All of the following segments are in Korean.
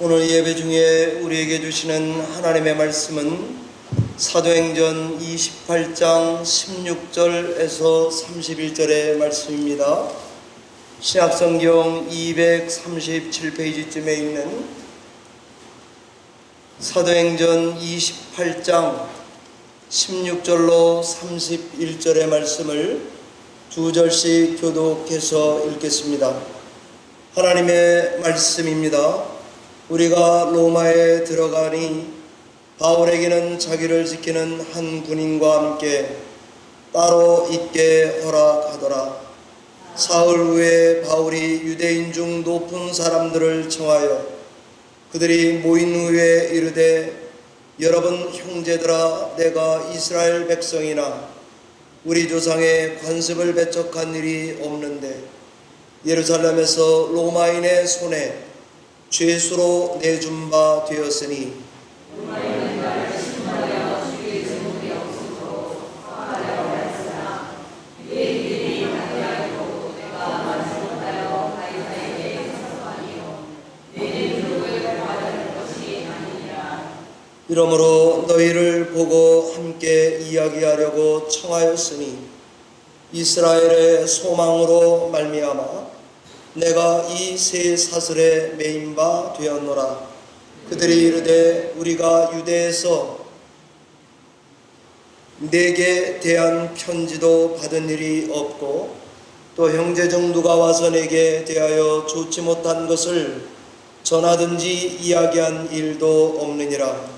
오늘 예배 중에 우리에게 주시는 하나님의 말씀은 사도행전 28장 16절에서 31절의 말씀입니다. 신약성경 237페이지쯤에 있는 사도행전 28장 16절로 31절의 말씀을 두 절씩 교독해서 읽겠습니다. 하나님의 말씀입니다. 우리가 로마에 들어가니 바울에게는 자기를 지키는 한 군인과 함께 따로 있게 허락하더라. 사흘 후에 바울이 유대인 중 높은 사람들을 청하여 그들이 모인 후에 이르되, 여러분 형제들아, 내가 이스라엘 백성이나 우리 조상의 관습을 배척한 일이 없는데 예루살렘에서 로마인의 손에 죄수로 내준 바 되었으니 이러므로 너희를 보고 함께 이야기하려고 청하였으니 이스라엘의 소망으로 말미암아 내가 이 세 사슬에 매인 바 되었노라. 그들이 이르되, 우리가 유대에서 내게 대한 편지도 받은 일이 없고 또 형제 중 누가 와서 내게 대하여 좋지 못한 것을 전하든지 이야기한 일도 없느니라.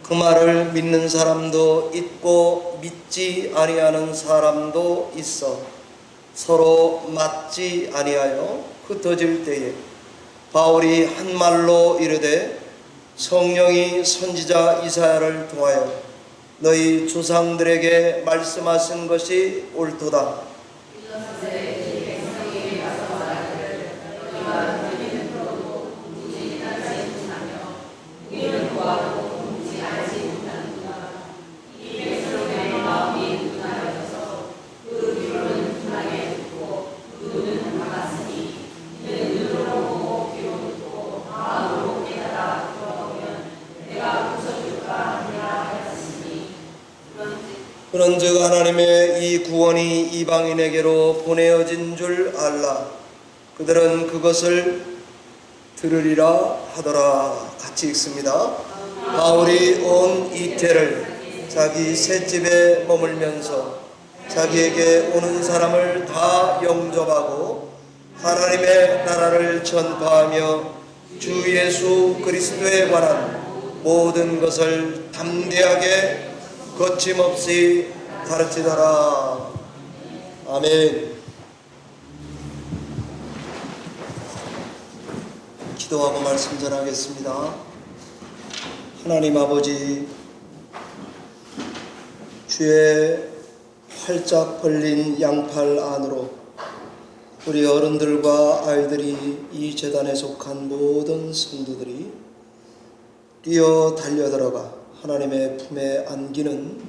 그 말을 믿는 사람도 있고 믿지 아니하는 사람도 있어 서로 맞지 아니하여 흩어질 때에 바울이 한 말로 이르되, 성령이 선지자 이사야를 통하여 너희 조상들에게 말씀하신 것이 옳도다. 그런즉 하나님의 이 구원이 이방인에게로 보내어진 줄 알라. 그들은 그것을 들으리라 하더라. 같이 읽습니다. 바울이 온 이태를 자기 셋집에 머물면서 자기에게 오는 사람을 다 영접하고 하나님의 나라를 전파하며 주 예수 그리스도에 관한 모든 것을 담대하게 거침없이 가르치더라. 아멘. 기도하고 말씀 전하겠습니다. 하나님 아버지, 주의 활짝 벌린 양팔 안으로 우리 어른들과 아이들이 이 제단에 속한 모든 성도들이 뛰어 달려들어가 하나님의 품에 안기는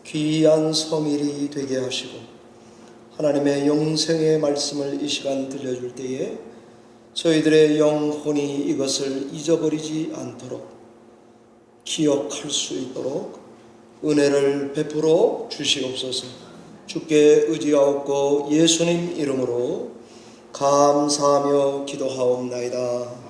귀한 성일이 되게 하시고 하나님의 영생의 말씀을 이 시간 들려줄 때에 저희들의 영혼이 이것을 잊어버리지 않도록 기억할 수 있도록 은혜를 베풀어 주시옵소서. 주께 의지하옵고 예수님 이름으로 감사하며 기도하옵나이다.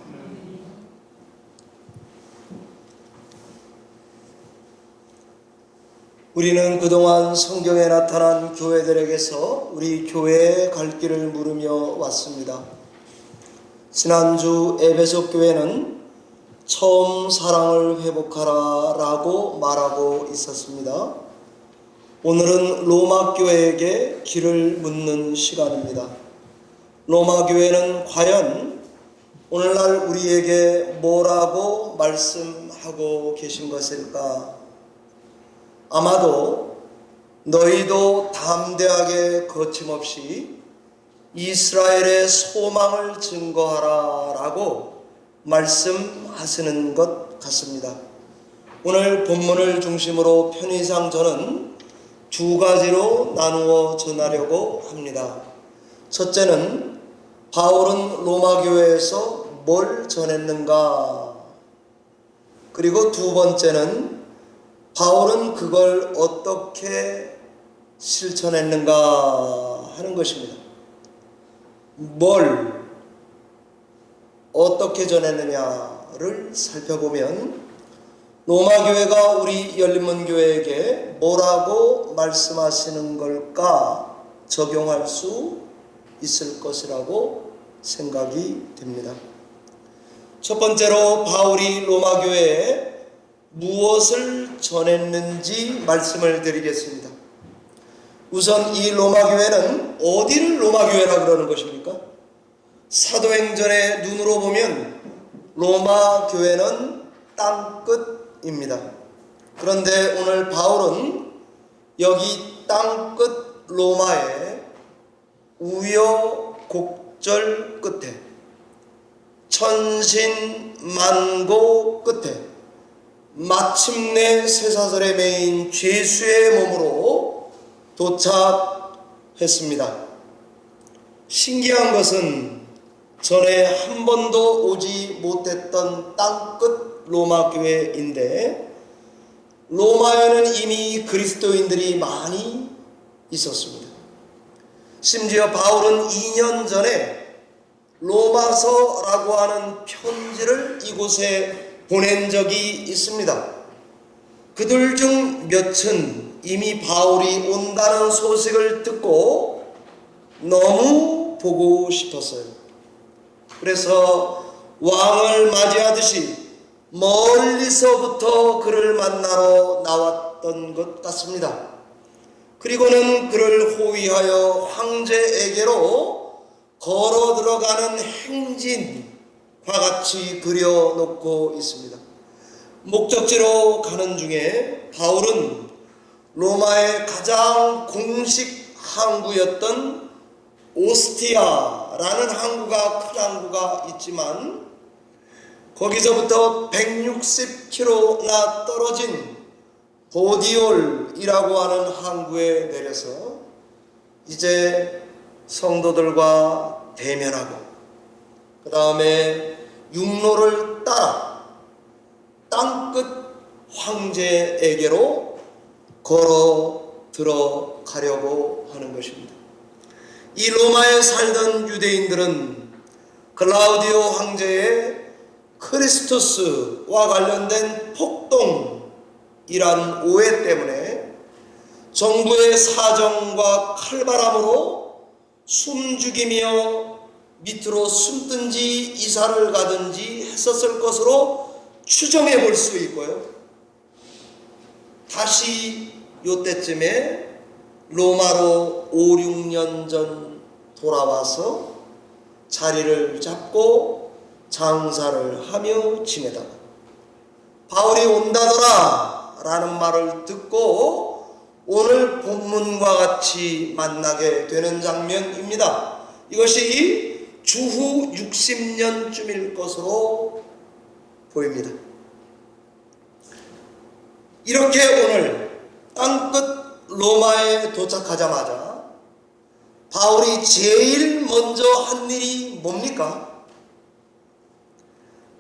우리는 그동안 성경에 나타난 교회들에게서 우리 교회의 갈 길을 물으며 왔습니다. 지난주 에베소 교회는 처음 사랑을 회복하라 라고 말하고 있었습니다. 오늘은 로마 교회에게 길을 묻는 시간입니다. 로마 교회는 과연 오늘날 우리에게 뭐라고 말씀하고 계신 것일까? 아마도 너희도 담대하게 거침없이 이스라엘의 소망을 증거하라 라고 말씀하시는 것 같습니다. 오늘 본문을 중심으로 편의상 저는 두 가지로 나누어 전하려고 합니다. 첫째는 바울은 로마 교회에서 뭘 전했는가? 그리고 두 번째는 바울은 그걸 어떻게 실천했는가 하는 것입니다. 뭘 어떻게 전했느냐를 살펴보면 로마 교회가 우리 열린문교회에게 뭐라고 말씀하시는 걸까 적용할 수 있을 것이라고 생각이 됩니다. 첫 번째로 바울이 로마 교회에 무엇을 전했는지 말씀을 드리겠습니다. 우선 이 로마 교회는 어디를 로마 교회라 그러는 것입니까? 사도행전의 눈으로 보면 로마 교회는 땅끝입니다. 그런데 오늘 바울은 여기 땅끝 로마의 우여곡절 끝에 천신만고 끝에 마침내 쇠사슬에 매인 죄수의 몸으로 도착했습니다. 신기한 것은 전에 한 번도 오지 못했던 땅끝 로마 교회인데 로마에는 이미 그리스도인들이 많이 있었습니다. 심지어 바울은 2년 전에 로마서라고 하는 편지를 이곳에 보낸 적이 있습니다. 그들 중 몇은 이미 바울이 온다는 소식을 듣고 너무 보고 싶었어요. 그래서 왕을 맞이하듯이 멀리서부터 그를 만나러 나왔던 것 같습니다. 그리고는 그를 호위하여 황제에게로 걸어 들어가는 행진과 같이 그려놓고 있습니다. 목적지로 가는 중에 바울은 로마의 가장 공식 항구였던 오스티아라는 항구가 큰 항구가 있지만 거기서부터 160km나 떨어진 보디올이라고 하는 항구에 내려서 이제 성도들과 대면하고 그 다음에 육로를 따라 땅끝 황제에게로 걸어 들어가려고 하는 것입니다. 이 로마에 살던 유대인들은 클라우디오 황제의 크리스투스와 관련된 폭동이란 오해 때문에 정부의 사정과 칼바람으로 숨죽이며 밑으로 숨든지 이사를 가든지 했었을 것으로 추정해 볼 수 있고요. 다시 요때쯤에 로마로 5, 6년 전 돌아와서 자리를 잡고 장사를 하며 지내다가 바울이 온다더라 라는 말을 듣고 오늘 본문과 같이 만나게 되는 장면입니다. 이것이 주후 60년쯤일 것으로 보입니다. 이렇게 오늘 땅끝 로마에 도착하자마자 바울이 제일 먼저 한 일이 뭡니까?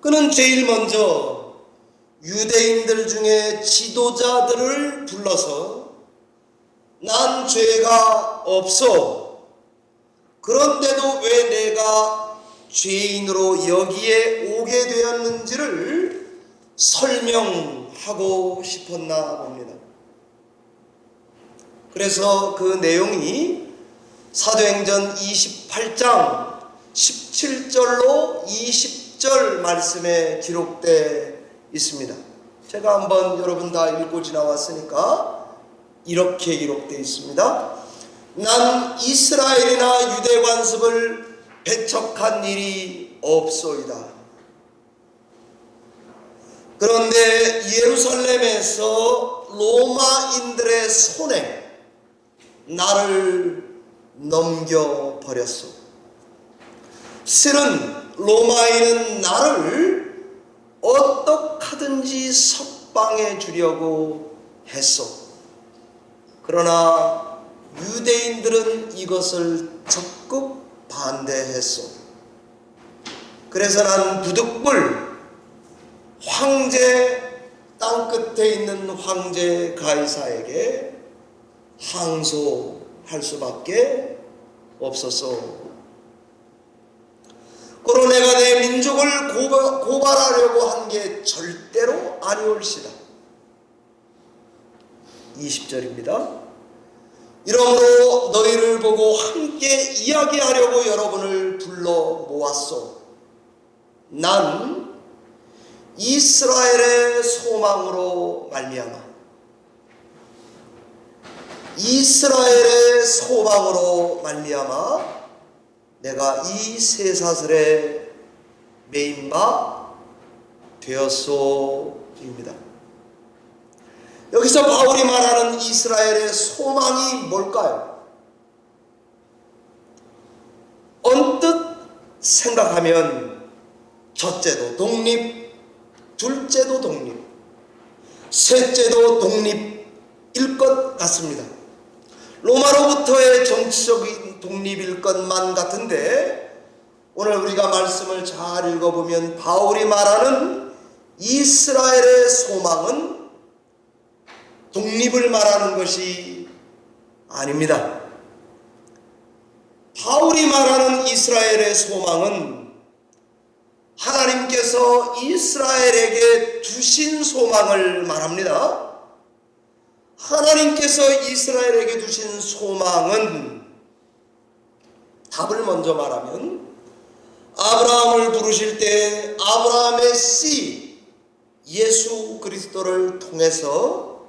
그는 제일 먼저 유대인들 중에 지도자들을 불러서 난 죄가 없어. 그런데도 왜 내가 죄인으로 여기에 오게 되었는지를 설명하고 싶었나 봅니다. 그래서 그 내용이 사도행전 28장 17절로 20절 말씀에 기록되어 있습니다. 제가 한번 여러분 다 읽고 지나왔으니까 이렇게 기록되어 있습니다. 난 이스라엘이나 유대 관습을 배척한 일이 없소이다. 그런데 예루살렘에서 로마인들의 손에 나를 넘겨버렸소. 실은 로마인은 나를 어떻게든지 석방해 주려고 했소. 그러나 유대인들은 이것을 적극 반대했소. 그래서 난 부득불 땅끝에 있는 황제 가이사에게 항소할 수밖에 없었소. 그러나 내가 내 민족을 고발하려고 한 게 절대로 아니올시다. 20절입니다. 이러므로 너희를 보고 함께 이야기하려고 여러분을 불러 모았소. 난 이스라엘의 소망으로 말미암아 내가 이 쇠사슬에 매인 바 되었소입니다. 여기서 바울이 말하는 이스라엘의 소망이 뭘까요? 언뜻 생각하면 첫째도 독립, 둘째도 독립, 셋째도 독립일 것 같습니다. 로마로부터의 정치적인 독립일 것만 같은데, 오늘 우리가 말씀을 잘 읽어보면 바울이 말하는 이스라엘의 소망은 독립을 말하는 것이 아닙니다. 바울이 말하는 이스라엘의 소망은 하나님께서 이스라엘에게 주신 소망을 말합니다. 하나님께서 이스라엘에게 주신 소망은, 답을 먼저 말하면, 아브라함을 부르실 때 아브라함의 씨 예수 그리스도를 통해서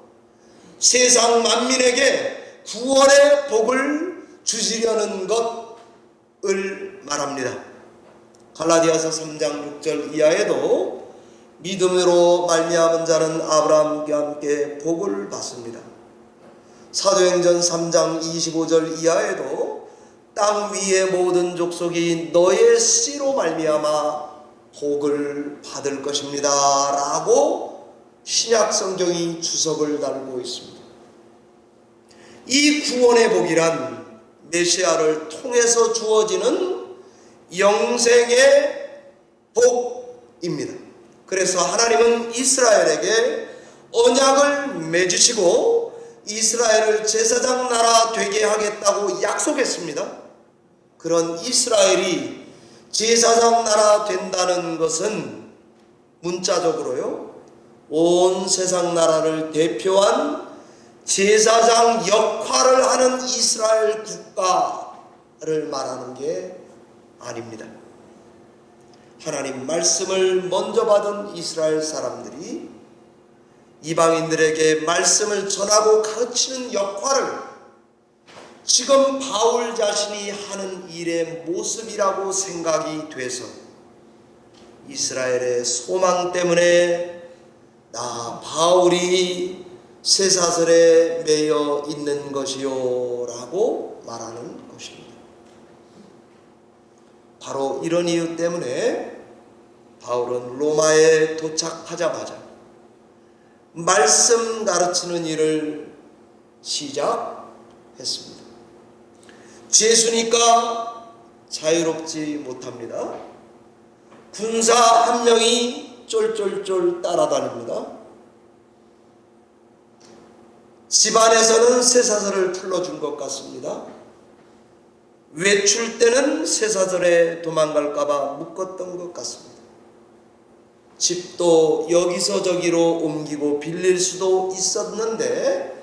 세상 만민에게 구원의 복을 주시려는 것을 말합니다. 갈라디아서 3장 6절 이하에도 믿음으로 말미암은 자는 아브라함과 함께 복을 받습니다. 사도행전 3장 25절 이하에도 땅 위의 모든 족속이 너의 씨로 말미암아 복을 받을 것입니다 라고 신약 성경이 주석을 달고 있습니다. 이 구원의 복이란 메시아를 통해서 주어지는 영생의 복입니다. 그래서 하나님은 이스라엘에게 언약을 맺으시고 이스라엘을 제사장 나라 되게 하겠다고 약속했습니다. 그런 이스라엘이 제사장 나라 된다는 것은 문자적으로요, 온 세상 나라를 대표한 제사장 역할을 하는 이스라엘 국가를 말하는 게 아닙니다. 하나님 말씀을 먼저 받은 이스라엘 사람들이 이방인들에게 말씀을 전하고 가르치는 역할을 지금 바울 자신이 하는 일의 모습이라고 생각이 돼서 이스라엘의 소망 때문에 나 바울이 쇠사슬에 매여 있는 것이요 라고 말하는 것입니다. 바로 이런 이유 때문에 바울은 로마에 도착하자마자 말씀 가르치는 일을 시작했습니다. 죄수니까 자유롭지 못합니다. 군사 한 명이 쫄쫄쫄 따라다닙니다. 집안에서는 쇠사슬을 풀어준 것 같습니다. 외출 때는 쇠사슬에 도망갈까봐 묶었던 것 같습니다. 집도 여기서 저기로 옮기고 빌릴 수도 있었는데,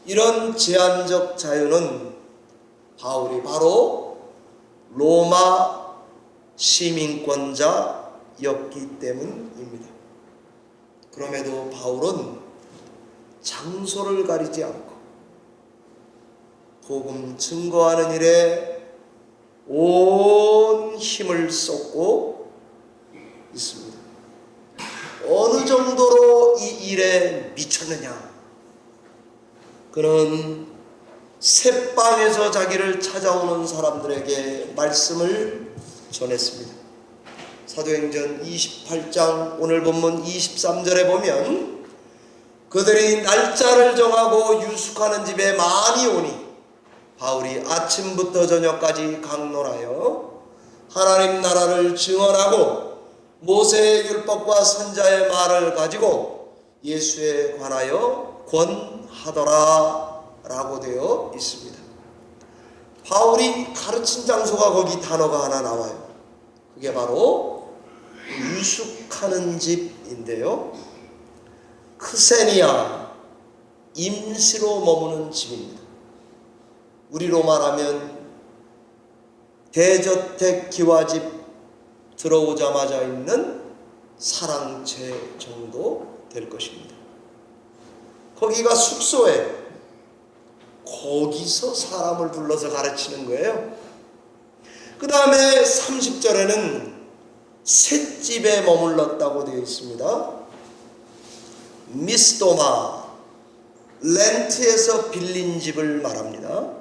이런 제한적 자유는 바울이 바로 로마 시민권자였기 때문입니다. 그럼에도 바울은 장소를 가리지 않고 복음 증거하는 일에 온 힘을 쏟고 있습니다. 어느 정도로 이 일에 미쳤느냐? 그는 새방에서 자기를 찾아오는 사람들에게 말씀을 전했습니다. 사도행전 28장 오늘 본문 23절에 보면 그들이 날짜를 정하고 유숙하는 집에 많이 오니 바울이 아침부터 저녁까지 강론하여 하나님 나라를 증언하고 모세의 율법과 선자의 말을 가지고 예수에 관하여 권하더라 라고 되어 있습니다. 바울이 가르친 장소가 거기 단어가 하나 나와요. 그게 바로 유숙하는 집인데요, 크세니아, 임시로 머무는 집입니다. 우리로 말하면 대저택 기와집 들어오자마자 있는 사랑채 정도 될 것입니다. 거기가 숙소예요. 거기서 사람을 불러서 가르치는 거예요. 그 다음에 30절에는 셋집에 머물렀다고 되어 있습니다. 미스도마, 렌트에서 빌린 집을 말합니다.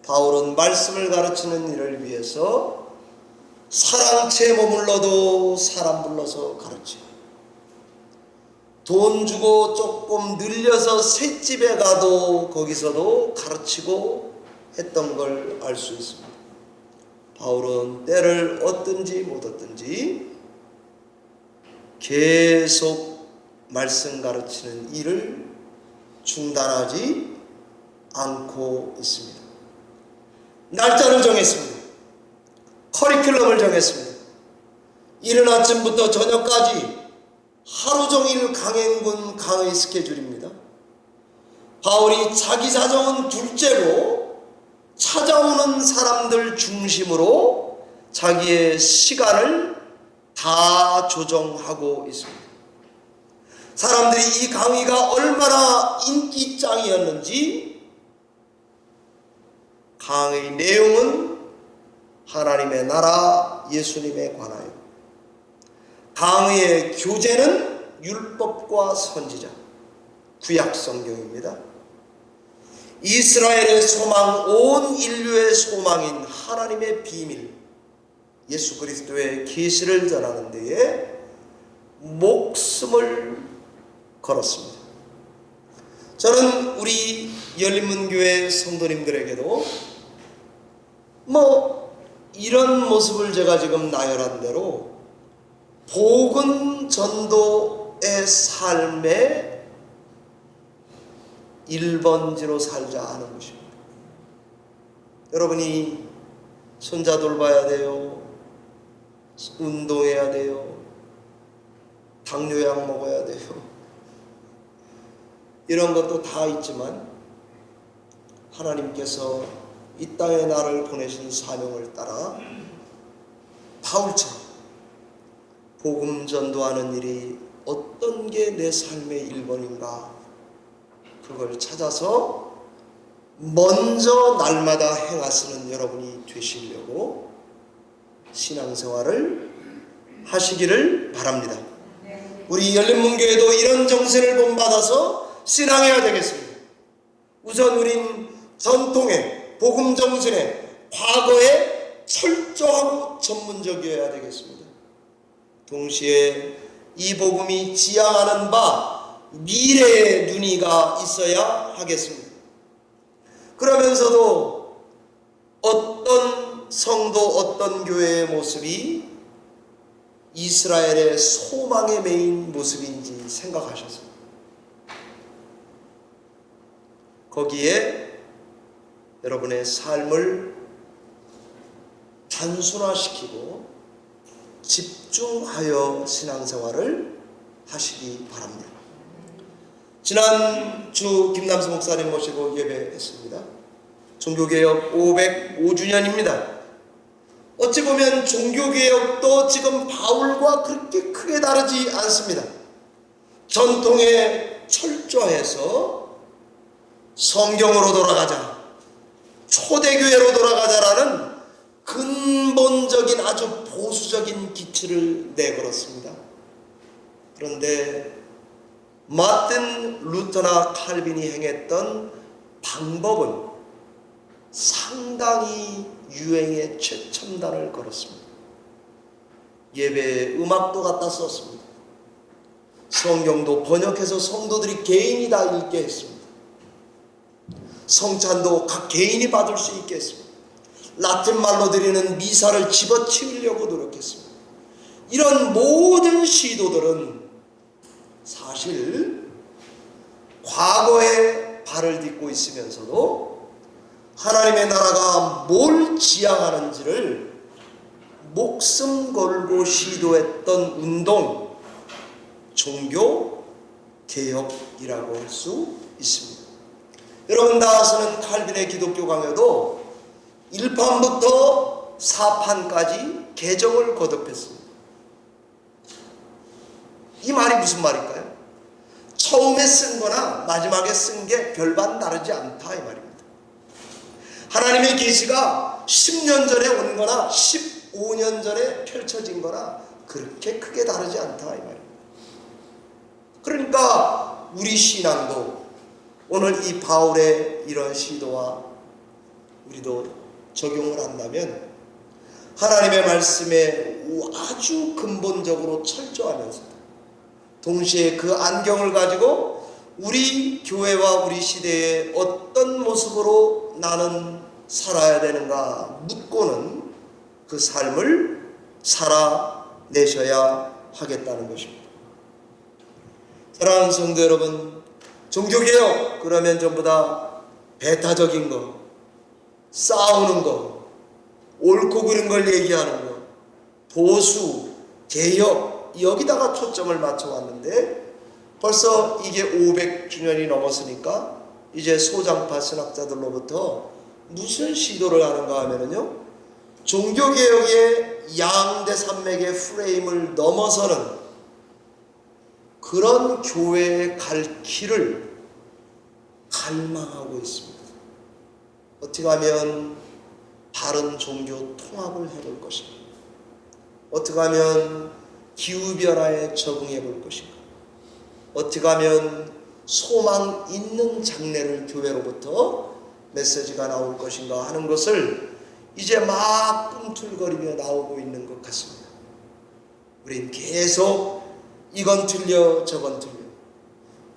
바울은 말씀을 가르치는 일을 위해서 사랑채에 머물러도 사람 불러서 가르쳐요. 돈 주고 조금 늘려서 셋집에 가도 거기서도 가르치고 했던 걸 알 수 있습니다. 바울은 때를 얻든지 못 얻든지 계속 말씀 가르치는 일을 중단하지 않고 있습니다. 날짜를 정했습니다. 커리큘럼을 정했습니다. 이른 아침부터 저녁까지 하루 종일 강행군 강의 스케줄입니다. 바울이 자기 사정은 둘째로 찾아오는 사람들 중심으로 자기의 시간을 다 조정하고 있습니다. 사람들이 이 강의가 얼마나 인기짱이었는지 강의 내용은 하나님의 나라 예수님에 관하여, 강의의 교재는 율법과 선지자, 구약 성경입니다. 이스라엘의 소망, 온 인류의 소망인 하나님의 비밀, 예수 그리스도의 계시를 전하는 데에 목숨을 걸었습니다. 저는 우리 열린문교회 성도님들에게도 이런 모습을 제가 지금 나열한 대로 복음 전도의 삶의 1번지로 살자 하는 것입니다. 여러분이 손자 돌봐야 돼요, 운동해야 돼요, 당뇨약 먹어야 돼요, 이런 것도 다 있지만 하나님께서 이 땅에 나를 보내신 사명을 따라 바울처럼 복음 전도하는 일이 어떤 게 내 삶의 1번인가, 그걸 찾아서 먼저 날마다 행하시는 여러분이 되시려고 신앙생활을 하시기를 바랍니다. 우리 열린문교회도 이런 정신을 본받아서 신앙해야 되겠습니다. 우선 우린 전통에, 복음 정신에, 과거에 철저하고 전문적이어야 되겠습니다. 동시에 이 복음이 지향하는 바 미래의 눈이가 있어야 하겠습니다. 그러면서도 어떤 성도, 어떤 교회의 모습이 이스라엘의 소망의 메인 모습인지 생각하셔서 거기에 여러분의 삶을 단순화시키고 집중하여 신앙생활을 하시기 바랍니다. 지난주 김남수 목사님 모시고 예배했습니다. 종교개혁 505주년입니다. 어찌 보면 종교개혁도 지금 바울과 그렇게 크게 다르지 않습니다. 전통에 철저해서 성경으로 돌아가자, 초대교회로 돌아가자라는 근본적인 아주 보수적인 기치를 내걸었습니다. 그런데 마틴 루터나 칼빈이 행했던 방법은 상당히 유행의 최첨단을 걸었습니다. 예배에 음악도 갖다 썼습니다. 성경도 번역해서 성도들이 개인이 다 읽게 했습니다. 성찬도 각 개인이 받을 수 있게 했습니다. 라틴 말로 드리는 미사를 집어치우려고 노력했습니다. 이런 모든 시도들은 사실 과거에 발을 딛고 있으면서도 하나님의 나라가 뭘 지향하는지를 목숨 걸고 시도했던 운동, 종교 개혁이라고 할 수 있습니다. 여러분 다 아시는 칼빈의 기독교 강요도 1판부터 4판까지 개정을 거듭했습니다. 이 말이 무슨 말일까요? 처음에 쓴 거나 마지막에 쓴 게 별반 다르지 않다 이 말입니다. 하나님의 계시가 10년 전에 온 거나 15년 전에 펼쳐진 거나 그렇게 크게 다르지 않다 이 말입니다. 그러니까 우리 신앙도 오늘 이 바울의 이런 시도와 우리도 적용을 한다면 하나님의 말씀에 아주 근본적으로 철저하면서 동시에 그 안경을 가지고 우리 교회와 우리 시대에 어떤 모습으로 나는 살아야 되는가 묻고는 그 삶을 살아내셔야 하겠다는 것입니다. 사랑하는 성도 여러분, 종교개혁 그러면 전부 다 배타적인 거, 싸우는 거, 옳고 그른 걸 얘기하는 거, 보수, 개혁 여기다가 초점을 맞춰왔는데 벌써 이게 500주년이 넘었으니까 이제 소장파 신학자들로부터 무슨 시도를 하는가 하면요, 종교개혁의 양대 산맥의 프레임을 넘어서는 그런 교회에 갈 길을 갈망하고 있습니다. 어떻게 하면 바른 종교 통합을 해볼 것인가? 어떻게 하면 기후변화에 적응해 볼 것인가? 어떻게 하면 소망 있는 장래를 교회로부터 메시지가 나올 것인가 하는 것을 이제 막 꿈틀거리며 나오고 있는 것 같습니다. 우린 계속 이건 틀려 저건 틀려,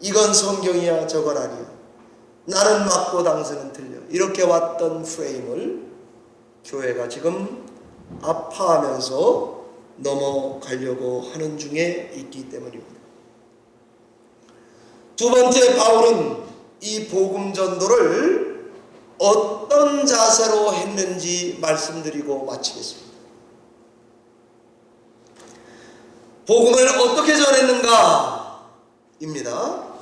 이건 성경이야 저건 아니야, 나는 맞고 당신은 틀려, 이렇게 왔던 프레임을 교회가 지금 아파하면서 넘어가려고 하는 중에 있기 때문입니다. 두 번째, 바울은 이 복음 전도를 어떤 자세로 했는지 말씀드리고 마치겠습니다. 복음을 어떻게 전했는가? 입니다.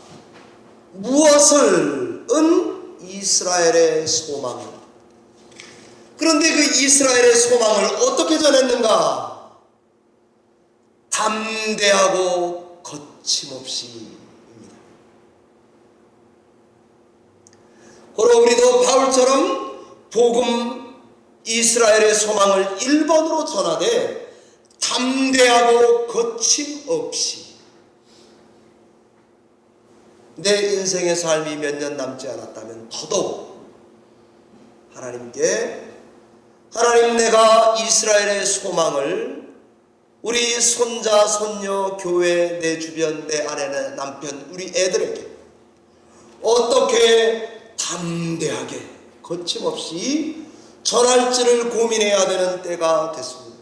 무엇을 은 이스라엘의 소망을. 그런데 그 이스라엘의 소망을 어떻게 전했는가? 담대하고 거침없이입니다. 그러나 우리도 바울처럼 복음 이스라엘의 소망을 1번으로 전하되 담대하고 거침없이, 내 인생의 삶이 몇 년 남지 않았다면 더더욱 하나님께, 하나님 내가 이스라엘의 소망을 우리 손자 손녀 교회 내 주변 내 아내 내 남편 우리 애들에게 어떻게 담대하게 거침없이 전할지를 고민해야 되는 때가 됐습니다.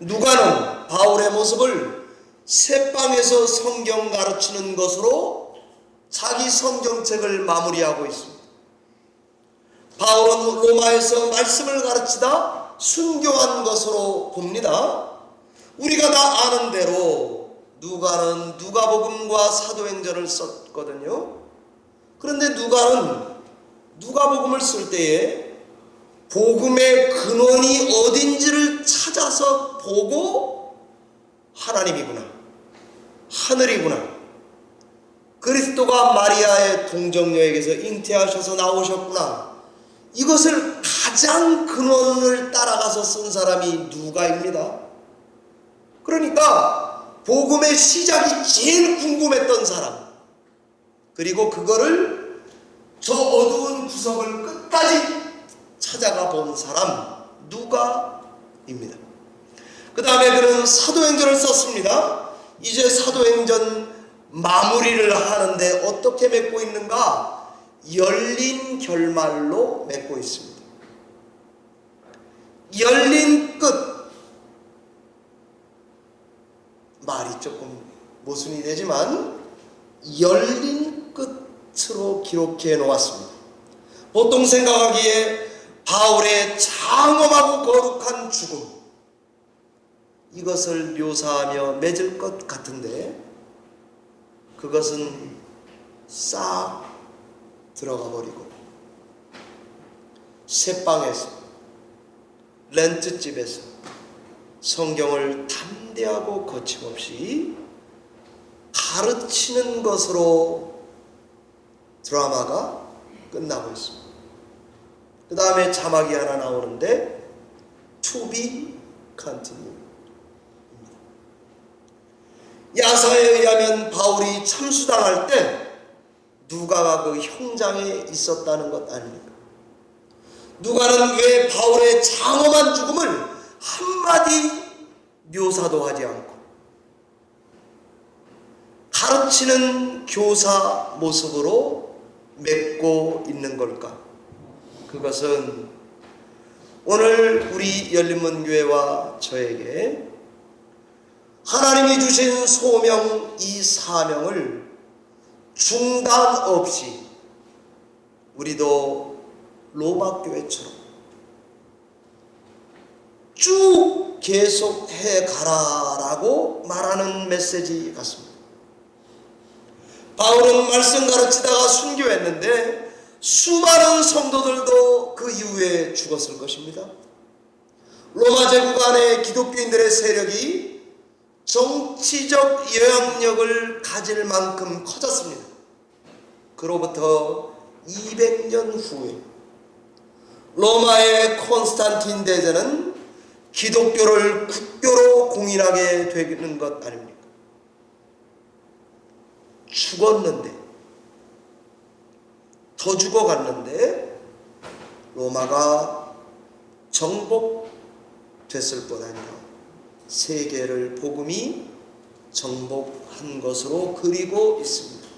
누가는 바울의 모습을 새방에서 성경 가르치는 것으로 자기 성경책을 마무리하고 있습니다. 바울은 로마에서 말씀을 가르치다 순교한 것으로 봅니다. 우리가 다 아는 대로 누가는 누가복음과 사도행전을 썼거든요. 그런데 누가는 누가복음을 쓸 때에 복음의 근원이 어딘지를 찾아서 보고 하나님이구나, 하늘이구나, 그리스도가 마리아의 동정녀에게서 잉태하셔서 나오셨구나, 이것을 가장 근원을 따라가서 쓴 사람이 누가입니다. 그러니까 복음의 시작이 제일 궁금했던 사람, 그리고 그거를 저 어두운 구석을 끝까지 찾아가 본 사람 누가입니다. 그 다음에 그는 사도행전을 썼습니다. 이제 사도행전 마무리를 하는데 어떻게 맺고 있는가? 열린 결말로 맺고 있습니다. 열린 끝. 말이 조금 모순이 되지만 열린 끝으로 기록해 놓았습니다. 보통 생각하기에 바울의 장엄하고 거룩한 죽음, 이것을 묘사하며 맺을 것 같은데 그것은 싹 들어가 버리고 새방에서 렌트집에서 성경을 담대하고 거침없이 가르치는 것으로 드라마가 끝나고 있습니다. 그 다음에 자막이 하나 나오는데 To be continued. 야사에 의하면 바울이 참수당할 때 누가가 그 형장에 있었다는 것 아닙니까? 누가는 왜 바울의 장엄한 죽음을 한마디 묘사도 하지 않고 가르치는 교사 모습으로 맺고 있는 걸까? 그것은 오늘 우리 열린문교회와 저에게 하나님이 주신 소명, 이 사명을 중단 없이 우리도 로마교회처럼 쭉 계속해 가라라고 말하는 메시지 같습니다. 바울은 말씀 가르치다가 순교했는데 수많은 성도들도 그 이후에 죽었을 것입니다. 로마 제국 안에 기독교인들의 세력이 정치적 영향력을 가질 만큼 커졌습니다. 그로부터 200년 후에 로마의 콘스탄틴 대제는 기독교를 국교로 공인하게 되는 것 아닙니까? 죽었는데, 더 죽어갔는데 로마가 정복됐을 뿐 아니라 세계를 복음이 정복한 것으로 그리고 있습니다.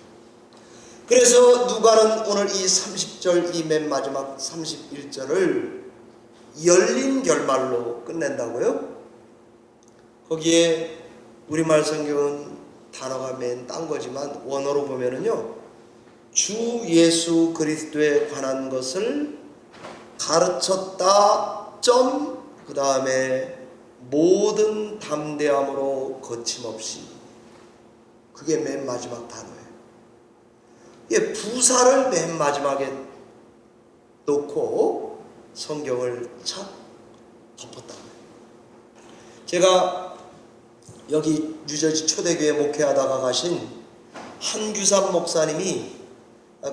그래서 누가는 오늘 이 30절, 이 맨 마지막 31절을 열린 결말로 끝낸다고요? 거기에 우리말 성경은 단어가 맨 딴 거지만 원어로 보면은요, 주 예수 그리스도에 관한 것을 가르쳤다 그 다음에 모든 담대함으로 거침없이, 그게 맨 마지막 단어예요. 이게 부사를 맨 마지막에 놓고 성경을 착 덮었다. 제가 여기 뉴저지 초대교회 목회하다가 가신 한규삼 목사님이,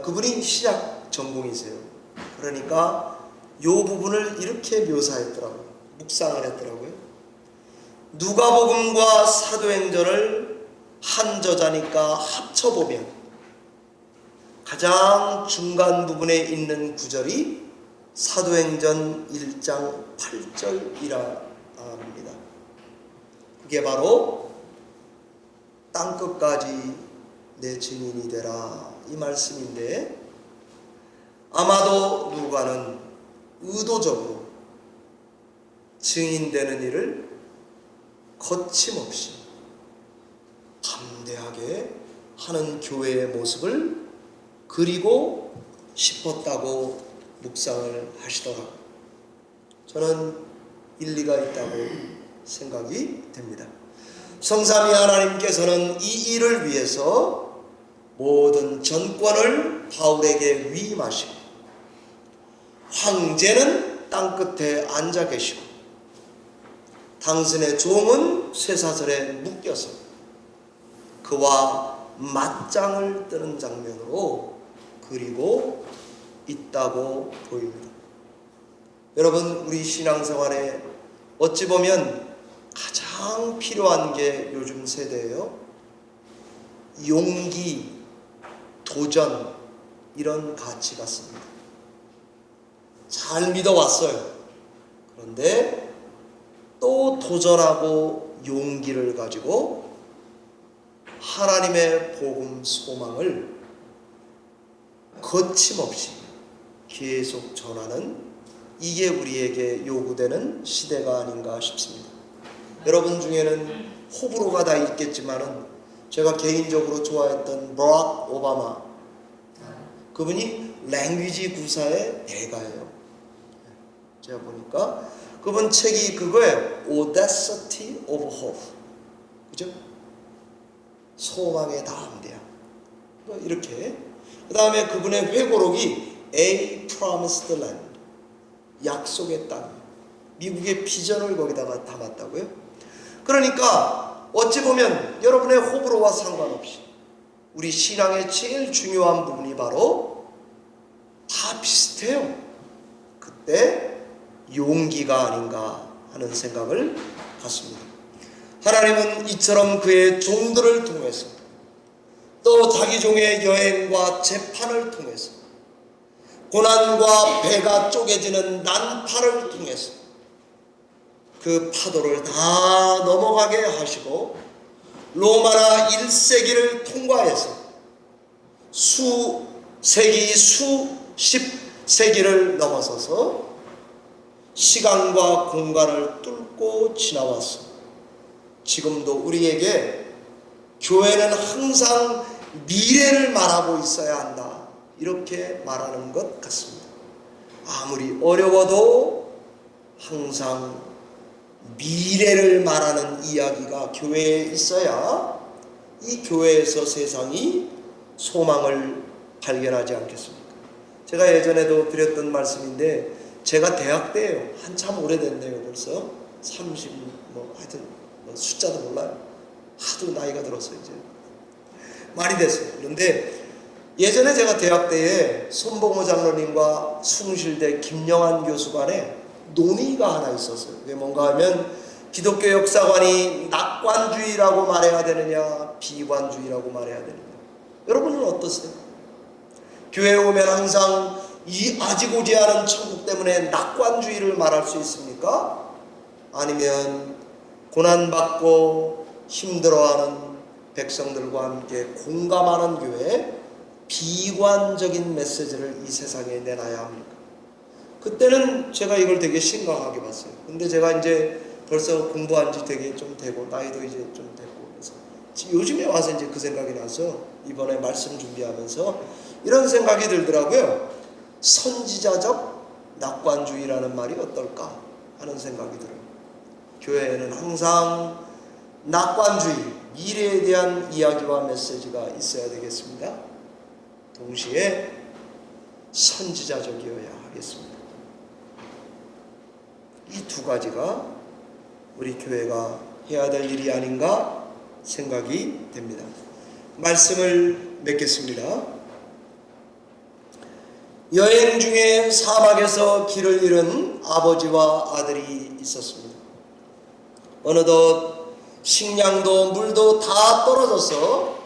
그분이 신약 전공이세요. 그러니까 이 부분을 이렇게 묘사했더라고요. 묵상을 했더라고요. 누가복음과 사도행전을 한 저자니까 합쳐보면 가장 중간 부분에 있는 구절이 사도행전 1장 8절이라 합니다. 그게 바로 땅끝까지 내 증인이 되라, 이 말씀인데, 아마도 누가는 의도적으로 증인되는 일을 거침없이 담대하게 하는 교회의 모습을 그리고 싶었다고 묵상을 하시더라고요. 저는 일리가 있다고 생각이 됩니다. 성삼위 하나님께서는 이 일을 위해서 모든 전권을 바울에게 위임하시고, 황제는 땅끝에 앉아 계시고, 당신의 종은 쇠사슬에 묶여서 그와 맞짱을 뜨는 장면으로 그리고 있다고 보입니다. 여러분, 우리 신앙생활에 어찌 보면 가장 필요한 게 요즘 세대예요. 용기, 도전, 이런 가치 같습니다. 잘 믿어왔어요. 그런데 또 도전하고 용기를 가지고 하나님의 복음 소망을 거침없이 계속 전하는, 이게 우리에게 요구되는 시대가 아닌가 싶습니다. 여러분 중에는 호불호가 다 있겠지만은 제가 개인적으로 좋아했던 버락 오바마, 그분이 랭귀지 구사의 대가예요. 제가 보니까 그분 책이 그거예요. Audacity of Hope. 그죠? 소망의 다음 대학. 이렇게. 그 다음에 그분의 회고록이 A Promised Land. 약속의 땅. 미국의 비전을 거기다가 담았다고요. 그러니까 어찌 보면 여러분의 호불호와 상관없이 우리 신앙의 제일 중요한 부분이 바로 다 비슷해요. 그때 용기가 아닌가 하는 생각을 갖습니다. 하나님은 이처럼 그의 종들을 통해서, 또 자기 종의 여행과 재판을 통해서, 고난과 배가 쪼개지는 난파를 통해서 그 파도를 다 넘어가게 하시고 로마나 1세기를 통과해서 수세기 수십 세기를 넘어서서 시간과 공간을 뚫고 지나왔어. 지금도 우리에게 교회는 항상 미래를 말하고 있어야 한다, 이렇게 말하는 것 같습니다. 아무리 어려워도 항상 미래를 말하는 이야기가 교회에 있어야 이 교회에서 세상이 소망을 발견하지 않겠습니까? 제가 예전에도 드렸던 말씀인데, 제가 대학 때예요. 한참 오래됐네요. 벌써 30 하여튼 숫자도 몰라요. 하도 나이가 들었어요. 이제 많이 됐어요. 그런데 예전에 제가 대학 때에 손봉호 장로님과 숭실대 김영환 교수 간에 논의가 하나 있었어요. 그게 뭔가 하면 기독교 역사관이 낙관주의라고 말해야 되느냐, 비관주의라고 말해야 되느냐. 여러분은 어떠세요? 교회에 오면 항상 이 아지고지 않은 천국 때문에 낙관주의를 말할 수 있습니까? 아니면 고난받고 힘들어하는 백성들과 함께 공감하는 교회, 비관적인 메시지를 이 세상에 내놔야 합니까? 그때는 제가 이걸 되게 심각하게 봤어요. 근데 제가 이제 벌써 공부한 지 되게 좀 되고 나이도 이제 좀 됐고 그래서 요즘에 와서 이제 그 생각이 나서 이번에 말씀 준비하면서 이런 생각이 들더라고요. 선지자적 낙관주의라는 말이 어떨까 하는 생각이 들어요. 교회에는 항상 낙관주의, 미래에 대한 이야기와 메시지가 있어야 되겠습니다. 동시에 선지자적이어야 하겠습니다. 이 두 가지가 우리 교회가 해야 될 일이 아닌가 생각이 됩니다. 말씀을 맺겠습니다. 여행 중에 사막에서 길을 잃은 아버지와 아들이 있었습니다. 어느덧 식량도 물도 다 떨어져서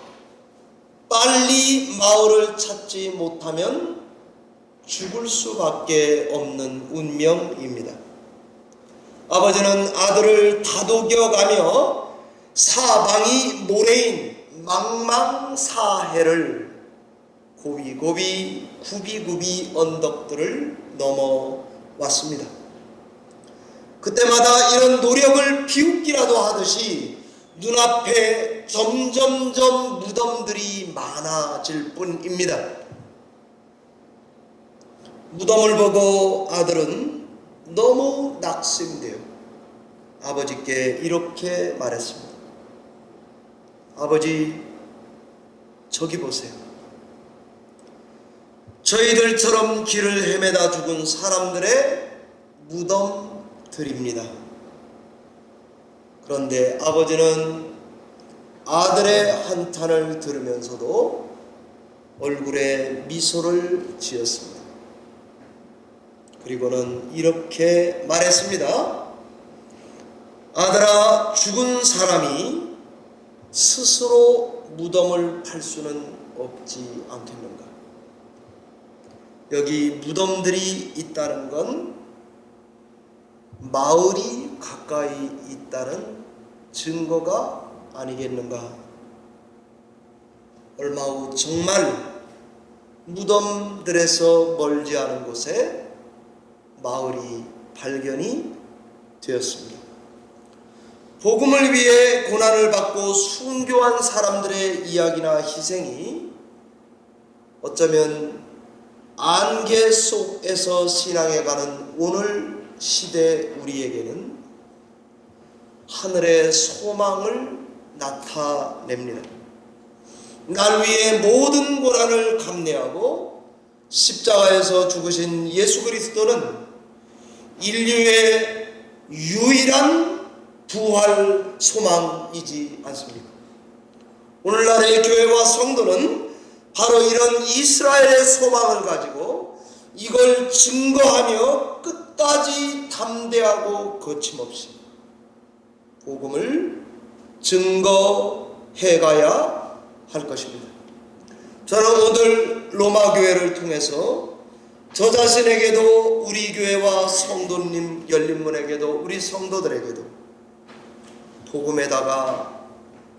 빨리 마을을 찾지 못하면 죽을 수밖에 없는 운명입니다. 아버지는 아들을 다독여가며 사방이 모래인 망망사해를 고비고비 구비구비 언덕들을 넘어왔습니다. 그때마다 이런 노력을 비웃기라도 하듯이 눈앞에 점점점 무덤들이 많아질 뿐입니다. 무덤을 보고 아들은 너무 낙심되어 아버지께 이렇게 말했습니다. 아버지, 저기 보세요. 저희들처럼 길을 헤매다 죽은 사람들의 무덤들입니다. 그런데 아버지는 아들의 한탄을 들으면서도 얼굴에 미소를 지었습니다. 그리고는 이렇게 말했습니다. 아들아, 죽은 사람이 스스로 무덤을 팔 수는 없지 않겠는가? 여기 무덤들이 있다는 건 마을이 가까이 있다는 증거가 아니겠는가? 얼마 후 정말 무덤들에서 멀지 않은 곳에 마을이 발견이 되었습니다. 복음을 위해 고난을 받고 순교한 사람들의 이야기나 희생이 어쩌면 안개 속에서 신앙에 가는 오늘 시대 우리에게는 하늘의 소망을 나타냅니다. 날 위해 모든 고난을 감내하고 십자가에서 죽으신 예수 그리스도는 인류의 유일한 부활 소망이지 않습니까? 오늘날의 교회와 성도는 바로 이런 이스라엘의 소망을 가지고 이걸 증거하며 끝까지 담대하고 거침없이 복음을 증거해가야 할 것입니다. 저는 오늘 로마 교회를 통해서 저 자신에게도 우리 교회와 성도님 열린문에게도 우리 성도들에게도 복음에다가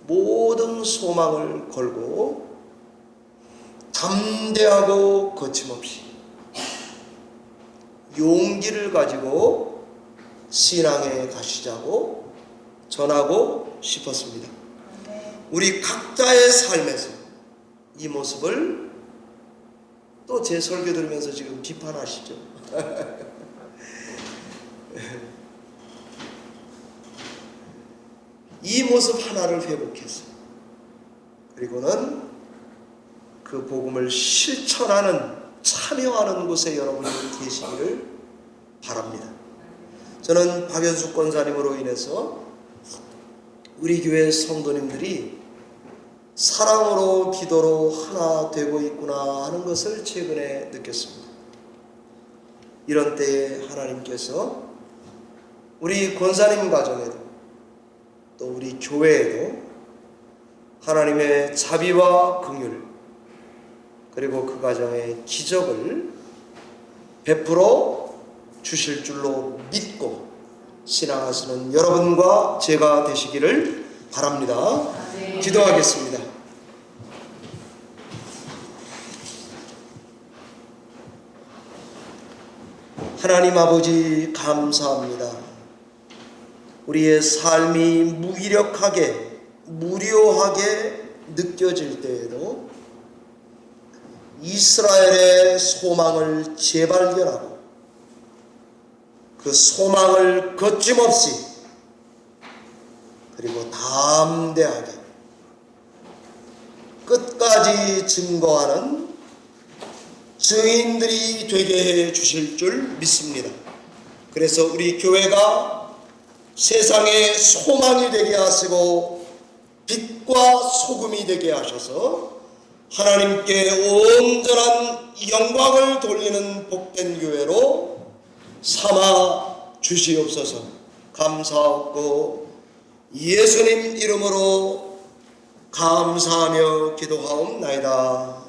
모든 소망을 걸고 담대하고 거침없이 용기를 가지고 신앙에 가시자고 전하고 싶었습니다. 우리 각자의 삶에서 이 모습을 또 제 설교 들으면서 지금 비판하시죠? 이 모습 하나를 회복해서 그리고는 그 복음을 실천하는 참여하는 곳에 여러분이 계시기를 바랍니다. 저는 박연숙 권사님으로 인해서 우리 교회 성도님들이 사랑으로 기도로 하나 되고 있구나 하는 것을 최근에 느꼈습니다. 이런 때에 하나님께서 우리 권사님 가정에도 또 우리 교회에도 하나님의 자비와 긍휼 그리고 그 가정의 기적을 베풀어 주실 줄로 믿고 신앙하시는 여러분과 제가 되시기를 바랍니다. 기도하겠습니다. 하나님 아버지 감사합니다. 우리의 삶이 무기력하게 무료하게 느껴질 때에도 이스라엘의 소망을 재발견하고 그 소망을 거침없이 그리고 담대하게 끝까지 증거하는 증인들이 되게 해 주실 줄 믿습니다. 그래서 우리 교회가 세상의 소망이 되게 하시고 빛과 소금이 되게 하셔서 하나님께 온전한 영광을 돌리는 복된 교회로 삼아 주시옵소서. 감사하고 예수님 이름으로 감사하며 기도하옵나이다.